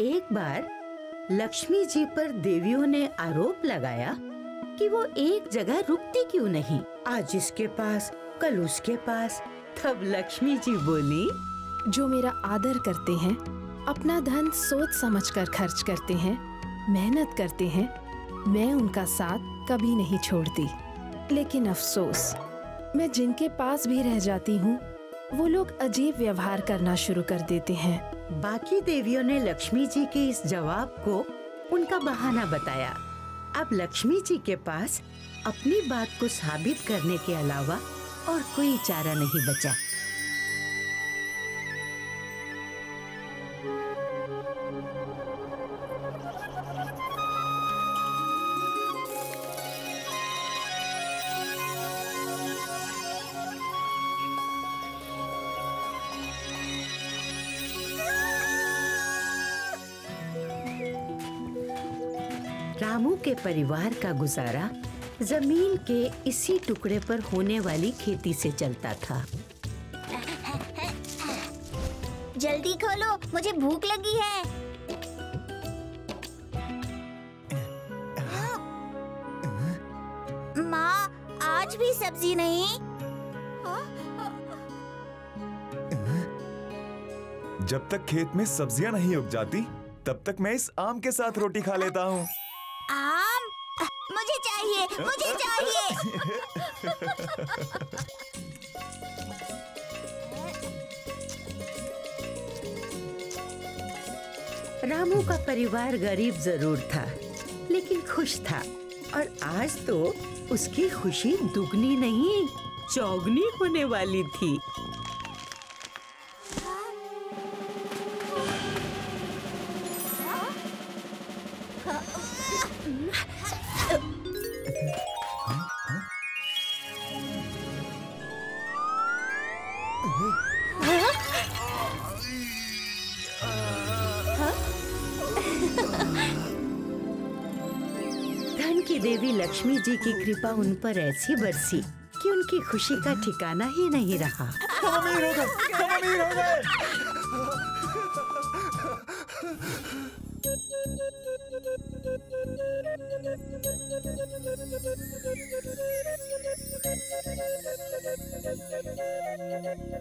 एक बार लक्ष्मी जी पर देवियों ने आरोप लगाया कि वो एक जगह रुकती क्यों नहीं, आज इसके पास कल उसके पास। तब लक्ष्मी जी बोली, जो मेरा आदर करते हैं, अपना धन सोच समझकर खर्च करते हैं, मेहनत करते हैं, मैं उनका साथ कभी नहीं छोड़ती। लेकिन अफसोस, मैं जिनके पास भी रह जाती हूँ वो लोग अजीब व्यवहार करना शुरू कर देते हैं। बाकी देवियों ने लक्ष्मी जी के इस जवाब को उनका बहाना बताया। अब लक्ष्मी जी के पास अपनी बात को साबित करने के अलावा और कोई चारा नहीं बचा। रामू के परिवार का गुजारा जमीन के इसी टुकड़े पर होने वाली खेती से चलता था। जल्दी खोलो, मुझे भूख लगी है। माँ, आज भी सब्जी नहीं? जब तक खेत में सब्जियां नहीं उग जाती, तब तक मैं इस आम के साथ रोटी खा लेता हूँ। आम? मुझे चाहिए, मुझे चाहिए। रामू का परिवार गरीब जरूर था, लेकिन खुश था। और आज तो उसकी खुशी दुगनी नहीं, चौगनी होने वाली थी। धन की देवी लक्ष्मी जी की कृपा उन पर ऐसी बरसी कि उनकी खुशी का ठिकाना ही नहीं रहा। हम अमीर हो गए, हम अमीर हो गए।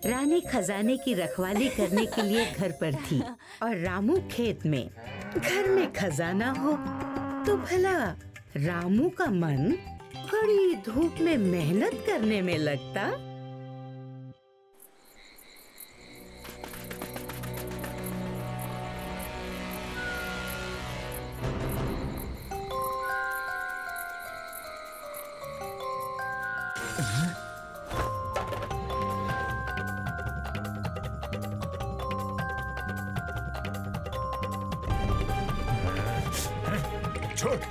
रानी खजाने की रखवाली करने के लिए घर पर थी और रामू खेत में। घर में खजाना हो तो भला रामू का मन कड़ी धूप में मेहनत करने में लगता।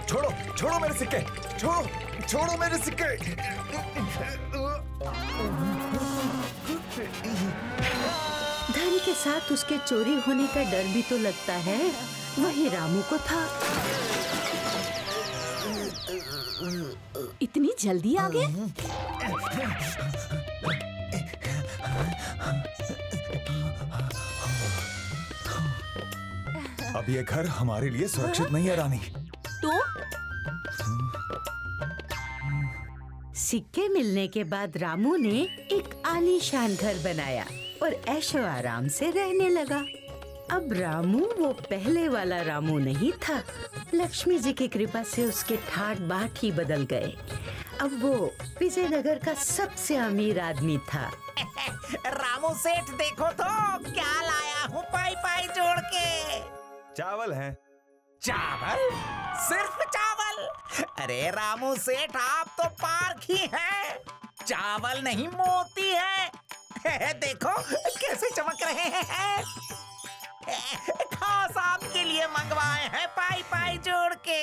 छोड़ो, छोड़ो मेरे सिक्के, छोड़ो मेरे सिक्के। धन के साथ उसके चोरी होने का डर भी तो लगता है, वही रामू को था। इतनी जल्दी आ गए? अब ये घर हमारे लिए सुरक्षित नहीं है रानी। तो सिक्के मिलने के बाद रामू ने एक आलीशान घर बनाया और ऐशो आराम से रहने लगा। अब रामू वो पहले वाला रामू नहीं था। लक्ष्मी जी की कृपा से उसके ठाट बाट ही बदल गए। अब वो विजयनगर का सबसे अमीर आदमी था। रामू सेठ, देखो तो क्या लाया हूँ पाई पाई जोड़ के। चावल है। चावल? सिर्फ चावल? अरे रामू सेठ, आप तो पार्क ही हैं। चावल नहीं, मोती है। देखो कैसे चमक रहे हैं। खास आपके लिए मंगवाए हैं पाई पाई जोड़ के।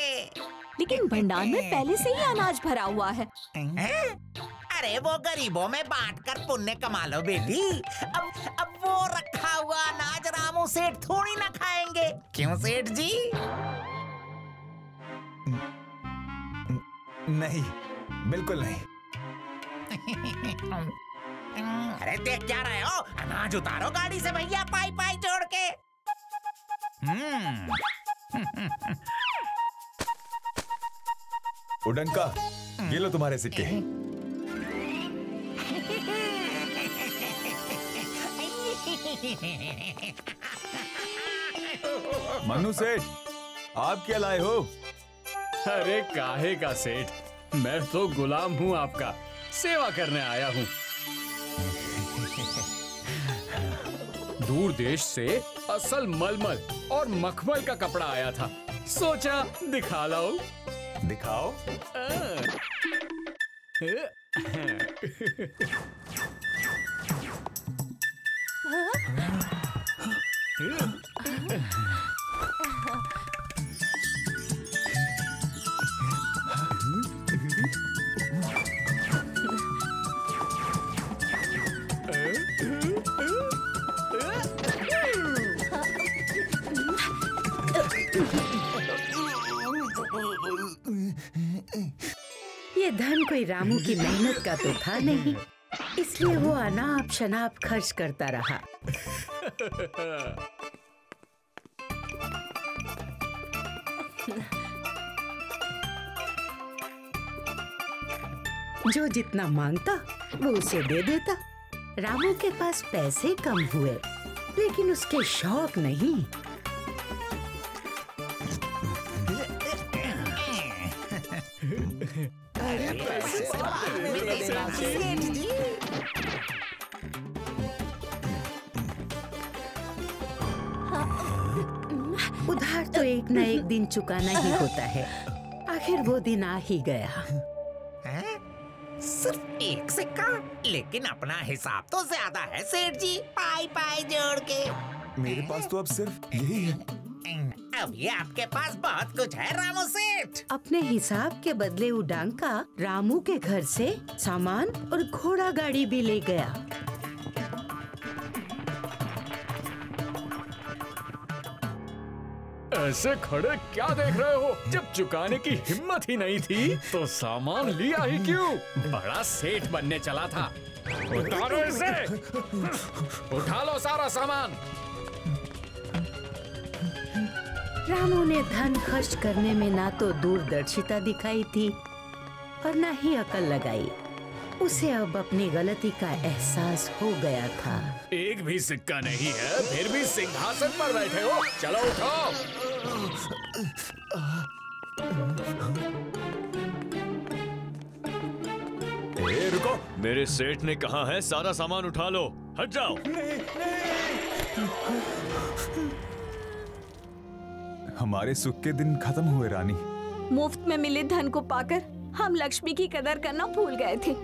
लेकिन भंडार में पहले से ही अनाज भरा हुआ है। अरे वो गरीबों में बांटकर पुण्य कमा लो बेटी। अब वो रखा हुआ अनाज रामू सेठ थोड़ी ना खाएंगे, क्यों सेठ जी? नहीं, बिल्कुल नहीं। अरे देख क्या रहे हो? अनाज उतारो गाड़ी से भैया, पाई पाई जोड़ के। उडंका, ये लो तुम्हारे सिक्के। मनु सेठ, आप क्या लाए हो? अरे काहे का सेठ, मैं तो गुलाम हूँ आपका, सेवा करने आया हूँ। दूर देश से असल मलमल और मखमल का कपड़ा आया था, सोचा दिखा लाओ। दिखाओ। ये धन कोई रामू की मेहनत का तो था नहीं, इसलिए वो अनाप शनाप खर्च करता रहा। जो जितना मांगता वो उसे दे देता। रामू के पास पैसे कम हुए, लेकिन उसके शौक नहीं। उधार तो एक ना एक दिन चुकाना ही होता है। आखिर वो दिन आ ही गया। सिर्फ एक सिक्का, लेकिन अपना हिसाब तो ज्यादा है सेठ जी, पाई पाई जोड़ के। मेरे पास तो अब सिर्फ यही है। अब ये आपके पास बहुत कुछ है रामू सेठ। अपने हिसाब के बदले उडांका रामू के घर से सामान और घोड़ा गाड़ी भी ले गया। ऐसे खड़े क्या देख रहे हो? जब चुकाने की हिम्मत ही नहीं थी तो सामान लिया ही क्यों? बड़ा सेठ बनने चला था। उतारो इसे, उठा लो सारा सामान। रामू ने धन खर्च करने में ना तो दूरदर्शिता दिखाई थी और ना ही अकल लगाई। उसे अब अपनी गलती का एहसास हो गया था। एक भी सिक्का नहीं है, फिर भी सिंहासन पर बैठे हो। चलो उठो। ए, रुको। मेरे सेठ ने कहा है सारा सामान उठा लो, हट जाओ। हमारे सुख के दिन खत्म हुए रानी। मुफ्त में मिले धन को पाकर हम लक्ष्मी की कदर करना भूल गए थे,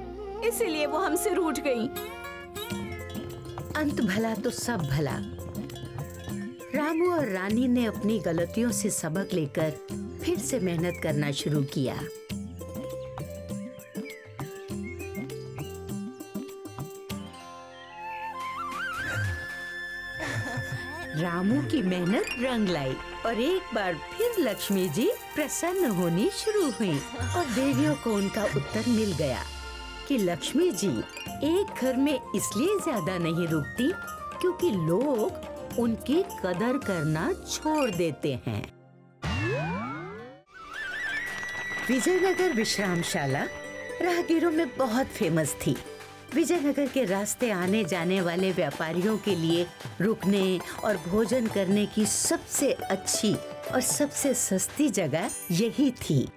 इसीलिए वो हमसे रूठ गई। अंत भला तो सब भला। रामू और रानी ने अपनी गलतियों से सबक लेकर फिर से मेहनत करना शुरू किया। रामू की मेहनत रंग लाई और एक बार फिर लक्ष्मी जी प्रसन्न होनी शुरू हुई और देवियों को उनका उत्तर मिल गया कि लक्ष्मी जी एक घर में इसलिए ज्यादा नहीं रुकती क्योंकि लोग उनकी कदर करना छोड़ देते हैं। विजयनगर विश्रामशाला राहगीरों में बहुत फेमस थी। विजयनगर के रास्ते आने जाने वाले व्यापारियों के लिए रुकने और भोजन करने की सबसे अच्छी और सबसे सस्ती जगह यही थी।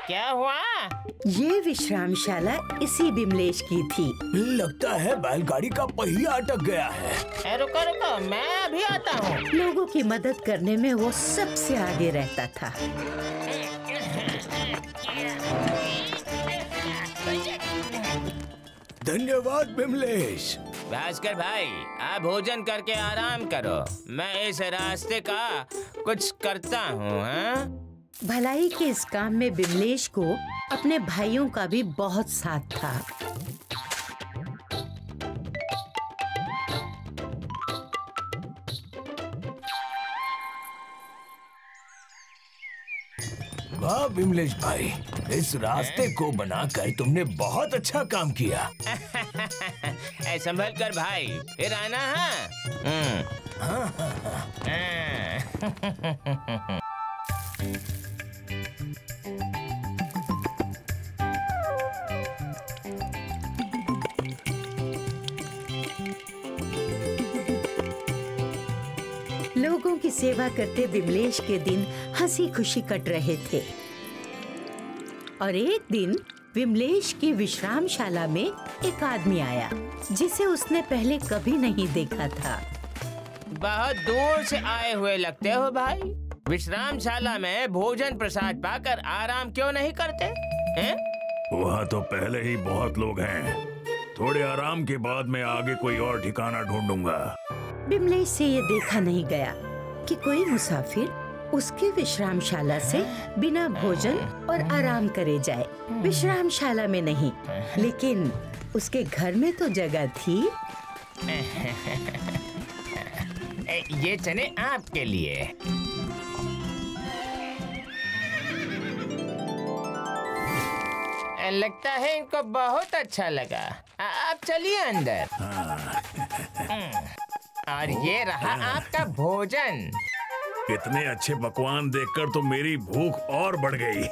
क्या हुआ? ये विश्रामशाला इसी बिमलेश की थी। लगता है बैलगाड़ी का पहिया अटक गया है। रुको रुको, मैं अभी आता हूँ। लोगों की मदद करने में वो सबसे आगे रहता था। धन्यवाद बिमलेश। भास्कर भाई, आप भोजन करके आराम करो, मैं इस रास्ते का कुछ करता हूँ। हाँ? भलाई के इस काम में बिमलेश को अपने भाइयों का भी बहुत साथ था। वाह बिमलेश भाई, इस रास्ते को बनाकर तुमने बहुत अच्छा काम किया। संभल कर भाई, फिर आना है। लोगों की सेवा करते बिमलेश के दिन हंसी खुशी कट रहे थे। और एक दिन विमलेश की विश्रामशाला में एक आदमी आया जिसे उसने पहले कभी नहीं देखा था। बहुत दूर से आए हुए लगते हो भाई। विश्रामशाला में भोजन प्रसाद पाकर आराम क्यों नहीं करते हैं? वहाँ तो पहले ही बहुत लोग हैं। थोड़े आराम के बाद मैं आगे कोई और ठिकाना ढूंढूंगा। बिमलेश से ये देखा नहीं गया कि कोई मुसाफिर उसके विश्रामशाला से बिना भोजन और आराम करे जाए। विश्रामशाला में नहीं, लेकिन उसके घर में तो जगह थी। ये चने आपके लिए। लगता है इनको बहुत अच्छा लगा। आप चलिए अंदर। और ये रहा आपका भोजन। इतने अच्छे पकवान देखकर तो मेरी भूख और बढ़ गई।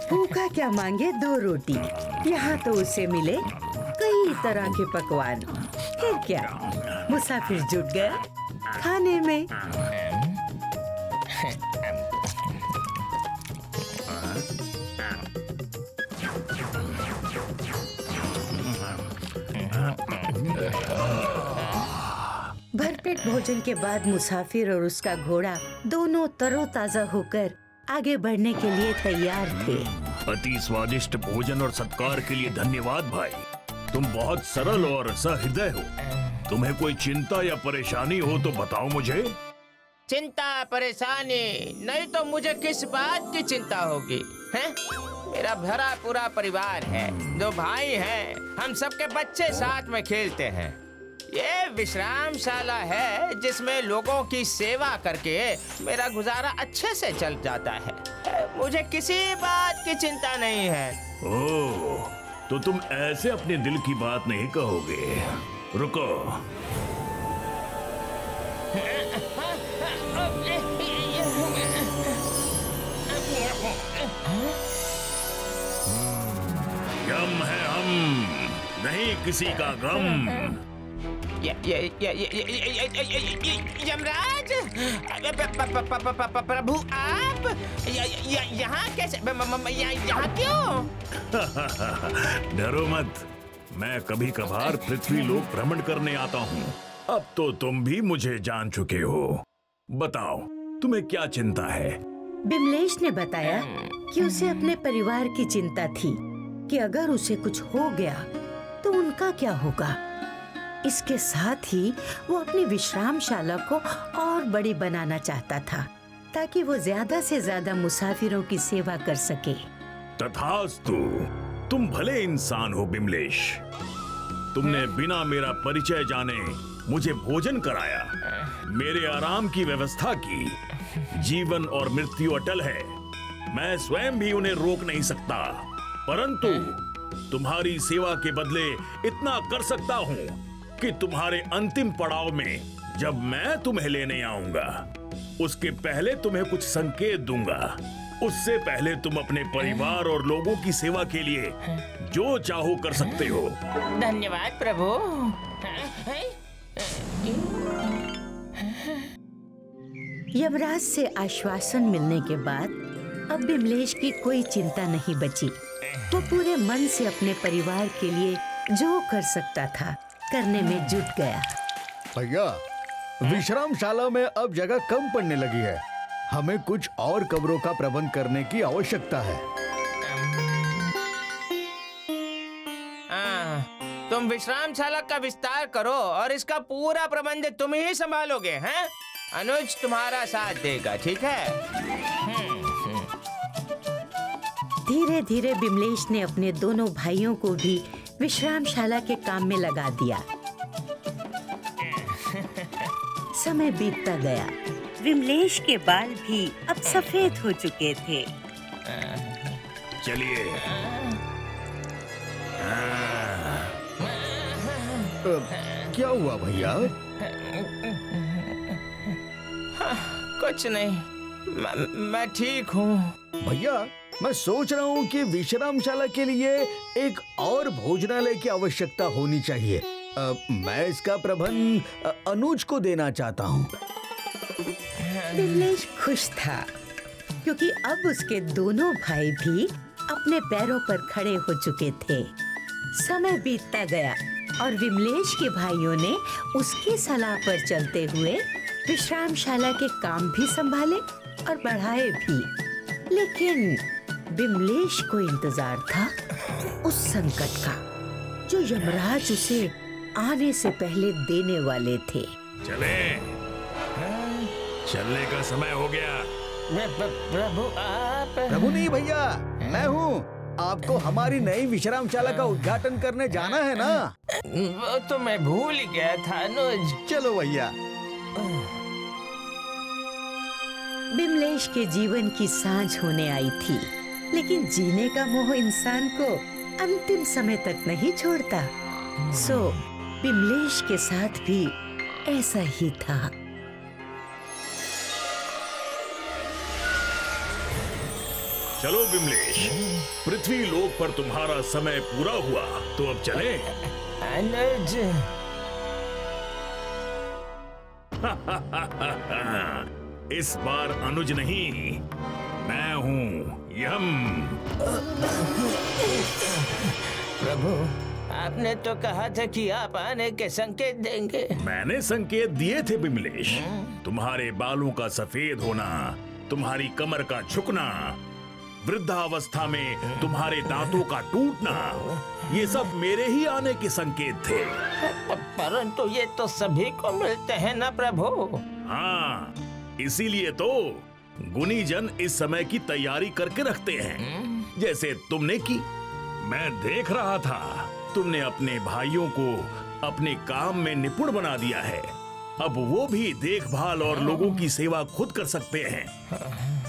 भूखा क्या मांगे, 2 रोटी। यहाँ तो उसे मिले कई तरह के पकवान। फिर क्या, मुसाफिर जुट गया खाने में। भरपेट भोजन के बाद मुसाफिर और उसका घोड़ा दोनों तरोताजा होकर आगे बढ़ने के लिए तैयार थे। अति स्वादिष्ट भोजन और सत्कार के लिए धन्यवाद भाई। तुम बहुत सरल और सहृदय हो। तुम्हें कोई चिंता या परेशानी हो तो बताओ मुझे। चिंता परेशानी नहीं तो मुझे किस बात की चिंता होगी, हैं? मेरा भरा पूरा परिवार है, 2 भाई हैं, हम सबके बच्चे साथ में खेलते हैं। ये विश्रामशाला है जिसमें लोगों की सेवा करके मेरा गुजारा अच्छे से चल जाता है। मुझे किसी बात की चिंता नहीं है। ओह, तो तुम ऐसे अपने दिल की बात नहीं कहोगे। रुको। गम है हम, नहीं किसी का गम। यमराज, प्रभु आप यहाँ कैसे, यहाँ क्यों? डरो मत, मैं कभी कभार पृथ्वी लोक भ्रमण करने आता हूँ। अब तो तुम भी मुझे जान चुके हो। बताओ, तुम्हें क्या चिंता है? बिमलेश ने बताया कि उसे अपने परिवार की चिंता थी कि अगर उसे कुछ हो गया तो उनका क्या होगा। इसके साथ ही वो अपनी विश्रामशाला को और बड़ी बनाना चाहता था ताकि वो ज्यादा से ज्यादा मुसाफिरों की सेवा कर सके। तथास्तु, तुम भले इंसान हो बिमलेश। तुमने बिना मेरा परिचय जाने मुझे भोजन कराया, मेरे आराम की व्यवस्था की। जीवन और मृत्यु अटल है, मैं स्वयं भी उन्हें रोक नहीं सकता, परंतु तुम्हारी सेवा के बदले इतना कर सकता हूँ कि तुम्हारे अंतिम पड़ाव में जब मैं तुम्हें लेने आऊंगा उसके पहले तुम्हें कुछ संकेत दूंगा। उससे पहले तुम अपने परिवार और लोगों की सेवा के लिए जो चाहो कर सकते हो। धन्यवाद प्रभु। यमराज से आश्वासन मिलने के बाद अब बिमलेश की कोई चिंता नहीं बची। वो पूरे मन से अपने परिवार के लिए जो कर सकता था करने में जुट गया। भैया, विश्रामशाला में अब जगह कम पड़ने लगी है। हमें कुछ और कमरों का प्रबंध करने की आवश्यकता है। तुम विश्रामशाला का विस्तार करो और इसका पूरा प्रबंध तुम ही संभालोगे, हैं? अनुज तुम्हारा साथ देगा, ठीक है? धीरे धीरे बिमलेश ने अपने दोनों भाइयों को भी विश्रामशाला के काम में लगा दिया। समय बीतता गया। विमलेश के बाल भी अब सफेद हो चुके थे। चलिए। क्या हुआ भैया? कुछ नहीं, मैं ठीक हूँ। भैया मैं सोच रहा हूँ कि विश्रामशाला के लिए एक और भोजनालय की आवश्यकता होनी चाहिए। मैं इसका प्रबंध अनुज को देना चाहता हूँ। बिमलेश खुश था क्योंकि अब उसके दोनों भाई भी अपने पैरों पर खड़े हो चुके थे। समय बीतता गया और विमलेश के भाइयों ने उसकी सलाह पर चलते हुए विश्रामशाला के काम भी संभाले और बढ़ाए भी। लेकिन विमलेश को इंतजार था उस संकट का जो यमराज उसे आने से पहले देने वाले थे। चलने का समय हो गया। प्रभु आप? प्रभु नहीं भैया, मैं हूँ। आपको हमारी नई विश्रामशाला का उद्घाटन करने जाना है ना? वो तो मैं भूल ही गया था अनुज। चलो भैया। बिमलेश के जीवन की सांझ होने आई थी, लेकिन जीने का मोह इंसान को अंतिम समय तक नहीं छोड़ता। सो बिमलेश के साथ भी ऐसा ही था। चलो बिमलेश, पृथ्वी लोक पर तुम्हारा समय पूरा हुआ, तो अब चले। अनुज। इस बार अनुज नहीं, मैं हूँ यम। प्रभु, आपने तो कहा था कि आप आने के संकेत देंगे। मैंने संकेत दिए थे बिमलेश। तुम्हारे बालों का सफेद होना, तुम्हारी कमर का झुकना, वृद्धावस्था में तुम्हारे दांतों का टूटना, ये सब मेरे ही आने के संकेत थे। परंतु ये तो सभी को मिलते हैं ना प्रभु। हाँ, इसीलिए तो गुणीजन इस समय की तैयारी करके रखते हैं, जैसे तुमने की। मैं देख रहा था तुमने अपने भाइयों को अपने काम में निपुण बना दिया है। अब वो भी देखभाल और लोगों की सेवा खुद कर सकते हैं।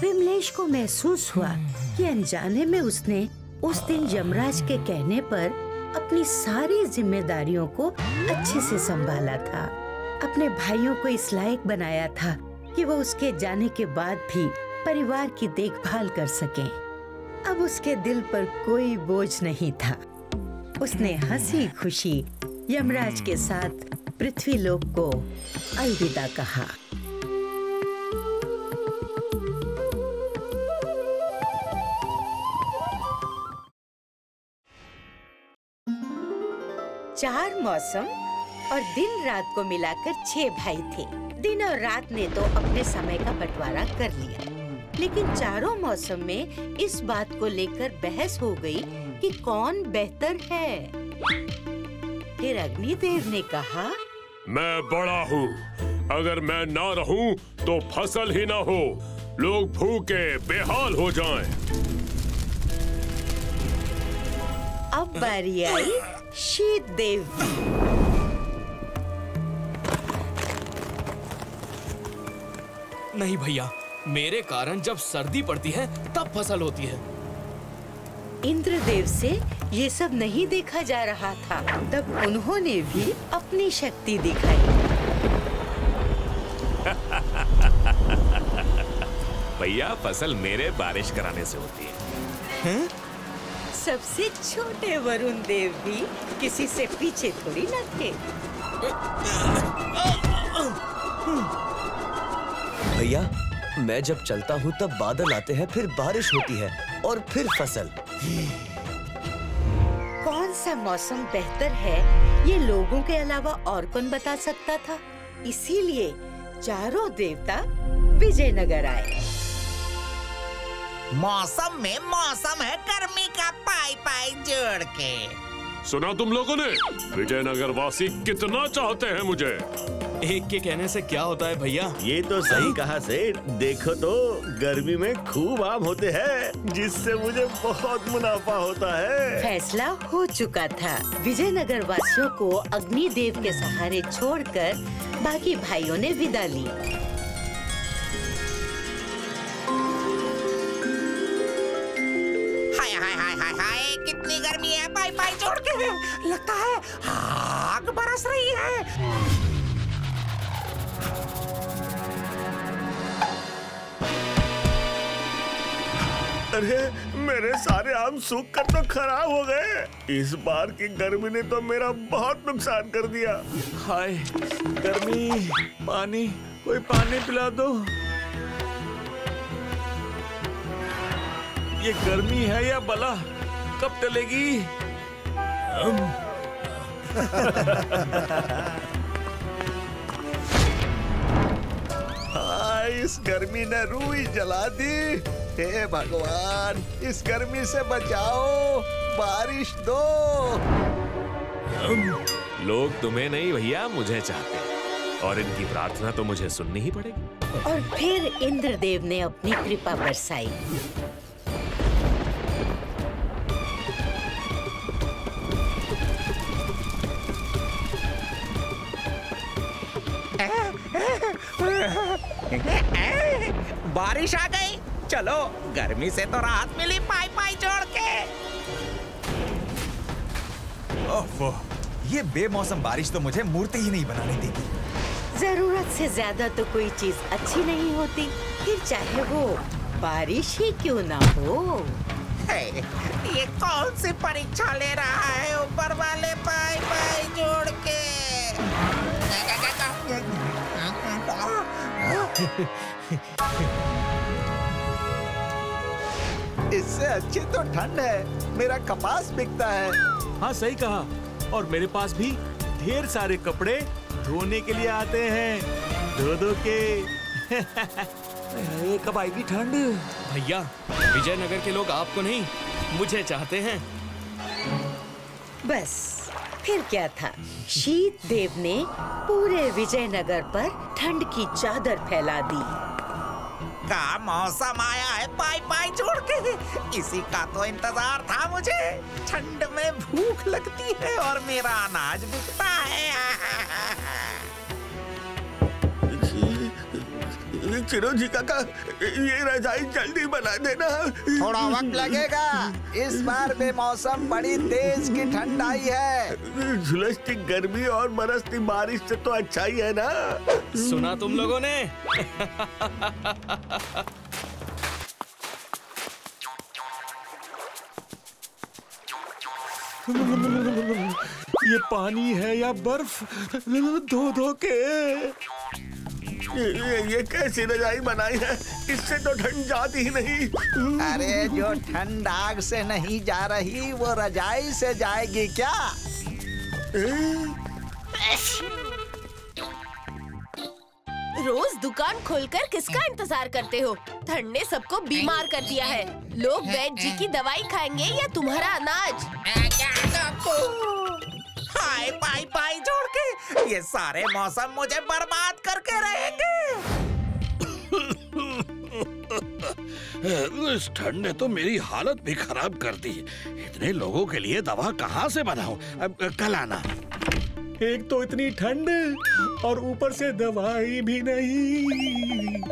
विमलेश को महसूस हुआ कि अनजाने में उसने उस दिन यमराज के कहने पर अपनी सारी जिम्मेदारियों को अच्छे से संभाला था। अपने भाइयों को इस लायक बनाया था कि वो उसके जाने के बाद भी परिवार की देखभाल कर सकें। अब उसके दिल पर कोई बोझ नहीं था। उसने हंसी खुशी यमराज के साथ पृथ्वी लोक को अलविदा कहा। चार मौसम और दिन रात को मिलाकर 6 भाई थे। दिन और रात ने तो अपने समय का बंटवारा कर लिया, लेकिन चारों मौसम में इस बात को लेकर बहस हो गई कि कौन बेहतर है। फिर अग्निदेव ने कहा, मैं बड़ा हूँ, अगर मैं ना रहूँ तो फसल ही ना हो, लोग भूखे बेहाल हो जाएं। अब बारी आई शीत देव की। नहीं भैया, मेरे कारण जब सर्दी पड़ती है तब फसल होती है। इंद्रदेव से ये सब नहीं देखा जा रहा था। तब उन्होंने भी अपनी शक्ति दिखाई। भैया, फसल मेरे बारिश कराने से होती है। सबसे छोटे वरुण देव भी किसी से पीछे थोड़ी न थे। भैया, मैं जब चलता हूँ तब बादल आते हैं, फिर बारिश होती है और फिर फसल। कौन सा मौसम बेहतर है ये लोगों के अलावा और कौन बता सकता था। इसीलिए चारों देवता विजयनगर आए। मौसम में मौसम है गर्मी का पाई पाई जोड़ के। सुना तुम लोगों ने? विजयनगर वासी कितना चाहते हैं मुझे। एक के कहने से क्या होता है भैया? ये तो सही कहा सेठ। देखो तो गर्मी में खूब आम होते हैं, जिससे मुझे बहुत मुनाफा होता है। फैसला हो चुका था। विजयनगर वासियों को अग्निदेव के सहारे छोड़कर बाकी भाइयों ने विदा ली। हाय आग बरस रही है। अरे मेरे सारे आम सूख कर तो खराब हो गए। इस बार की गर्मी ने तो मेरा बहुत नुकसान कर दिया। हाय गर्मी, पानी, कोई पानी पिला दो। ये गर्मी है या बला, कब टलेगी? इस गर्मी ने रूह ही जला दी। हे भगवान, इस गर्मी से बचाओ, बारिश दो। लोग तुम्हें नहीं भैया, मुझे चाहते हैं और इनकी प्रार्थना तो मुझे सुननी ही पड़ेगी। और फिर इंद्रदेव ने अपनी कृपा बरसाई। बारिश आ गई। चलो, गर्मी से तो राहत मिली पाई पाई जोड़ के। ओह, ये बेमौसम बारिश तो मुझे मूर्ति ही नहीं बनाने देगी। जरूरत से ज्यादा तो कोई चीज अच्छी नहीं होती, फिर चाहे वो बारिश ही क्यों ना हो। ये कौन सी परीक्षा ले रहा है ऊपर वाले पाई पाई जोड़ के। इससे अच्छी तो ठंड है, मेरा कपास बिकता है। हाँ सही कहा, और मेरे पास भी ढेर सारे कपड़े धोने के लिए आते हैं, धो धो के। कब आएगी ठंड? भैया, विजयनगर के लोग आपको नहीं, मुझे चाहते हैं। बस फिर क्या था, शीत देव ने पूरे विजयनगर पर ठंड की चादर फैला दी। का मौसम आया है पाई पाई जोड़ के, इसी का तो इंतजार था मुझे। ठंड में भूख लगती है और मेरा अनाज बिकता है। चिरोजी काका, ये रजाई जल्दी बना देना। थोड़ा वक्त लगेगा, इस बार बेमौसम बड़ी तेज की ठंड आई है। झुलसती गर्मी और बरसती बारिश से तो अच्छा ही है ना। सुना तुम लोगों ने? ये पानी है या बर्फ, धो धो के। ये कैसी रजाई बनाई है, इससे तो ठंड जाती ही नहीं। अरे जो ठंड आग से नहीं जा रही, वो रजाई से जाएगी क्या? रोज दुकान खोलकर किसका इंतजार करते हो? ठंड ने सबको बीमार कर दिया है। लोग वैद्य जी की दवाई खाएंगे या तुम्हारा अनाज? हाय पाई पाई जोड़ के, ये सारे मौसम मुझे बर्बाद करके रहेंगे। इस ठंड ने तो मेरी हालत भी खराब कर दी। इतने लोगों के लिए दवा कहाँ से बनाऊं? अब कल आना। एक तो इतनी ठंड और ऊपर से दवाई भी नहीं।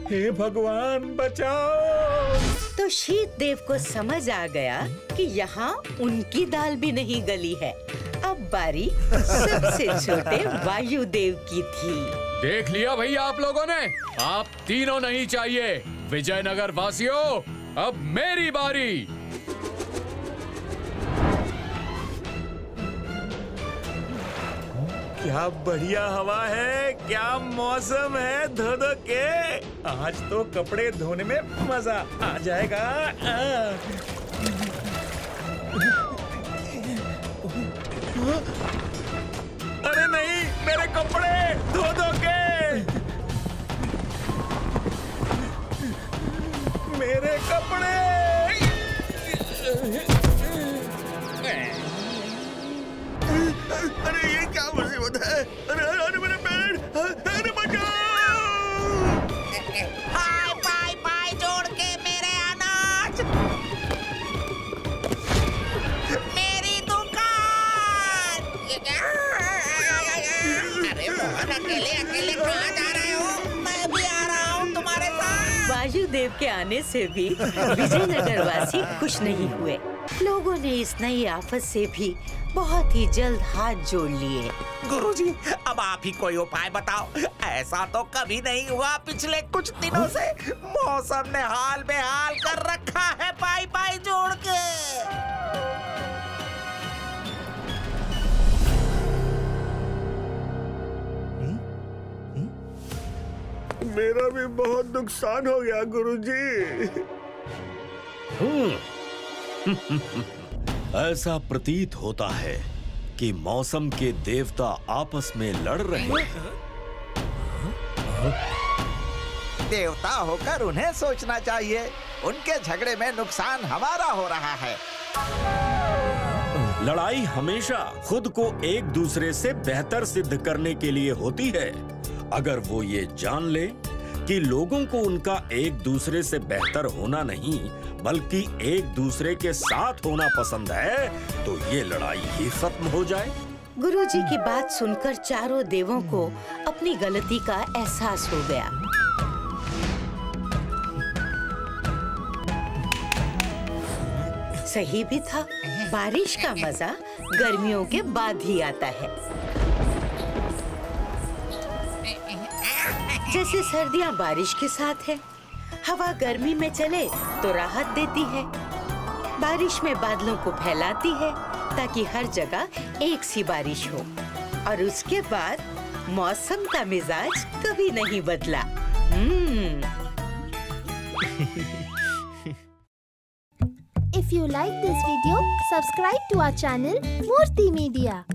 हे भगवान बचाओ। तो शीत देव को समझ आ गया कि यहाँ उनकी दाल भी नहीं गली है। अब बारी सबसे छोटे वायुदेव की थी। देख लिया भैया आप लोगों ने, आप तीनों नहीं चाहिए। विजयनगर वासियों, अब मेरी बारी। क्या बढ़िया हवा है, क्या मौसम है, धो धो के। आज तो कपड़े धोने में मजा आ जाएगा। अरे नहीं, मेरे कपड़े धो धो के। मेरे कपड़े। अरे ये क्या मुसीबत है? अरे अरे मेरे पैर, अरे बचाओ। हाय पाई पाई जोड़ के मेरे अनाज, मेरी दुकान। अरे मोहन, अकेले अकेले कहाँ जा रहे हो? मैं भी आ रहा हूँ तुम्हारे साथ। वायुदेव के आने से भी विजयनगर वासी खुश नहीं हुए। लोगों ने इस नई आफत से भी बहुत ही जल्द हाथ जोड़ लिए। गुरुजी, अब आप ही कोई उपाय बताओ। ऐसा तो कभी नहीं हुआ पिछले कुछ दिनों से। मौसम ने हाल बेहाल कर रखा है पाई पाई जोड़ के। मेरा भी बहुत नुकसान हो गया गुरुजी। ऐसा प्रतीत होता है कि मौसम के देवता आपस में लड़ रहे हैं। देवता होकर उन्हें सोचना चाहिए। उनके झगड़े में नुकसान हमारा हो रहा है। लड़ाई हमेशा खुद को एक दूसरे से बेहतर सिद्ध करने के लिए होती है। अगर वो ये जान ले कि लोगों को उनका एक दूसरे से बेहतर होना नहीं बल्कि एक दूसरे के साथ होना पसंद है, तो ये लड़ाई ही खत्म हो जाए। गुरुजी की बात सुनकर चारों देवों को अपनी गलती का एहसास हो गया। सही भी था, बारिश का मजा गर्मियों के बाद ही आता है। जैसे सर्दियां बारिश के साथ है, हवा गर्मी में चले तो राहत देती है, बारिश में बादलों को फैलाती है ताकि हर जगह एक सी बारिश हो, और उसके बाद मौसम का मिजाज कभी नहीं बदला। If you like this video, subscribe to our channel Murthy Media.